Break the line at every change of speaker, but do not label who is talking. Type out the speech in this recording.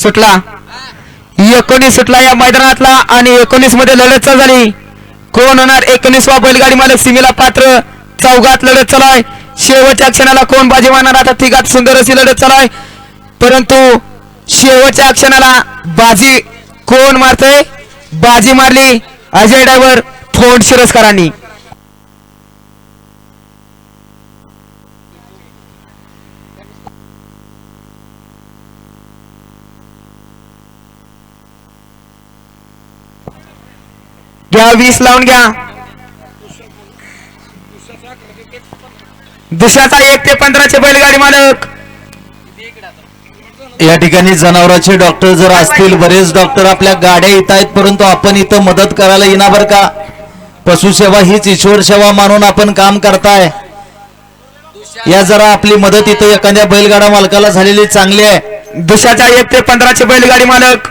सुटला 19 सुटला या मैदानातला आणि 19 मध्ये लढत चालू झाली. कोण होणार 19वा बैलगाडी मालक सीमेला पात्र. चौघात लढत चालू आहे. शेवटच्या क्षणाला कोण बाजी मारणार आता तिघात सुंदर अशी लढत चालू आहे. परंतु शेवटच्या क्षणाला बाजी कोण मारतय. बाजी मारली अजय ड्रायव्हर फोंड शिरस्करांनी. घ्या 20 लावून घ्या. दुसऱ्याचा 1 ते 15 बैलगाडी मालक.
या ठिकाणी जनावरांचे डॉक्टर जर असतील, बरेच डॉक्टर आपल्या गाड्या येत आहेत, परंतु आपण इथं मदत करायला येणार बरं का. पशुसेवा हीच ईश्वर सेवा मानून आपण काम करताय. या जरा आपली मदत इथं एखाद्या बैलगाडा मालकाला झालेली चांगली आहे.
दुसऱ्याचा 1 ते 15 बैलगाडी मालक.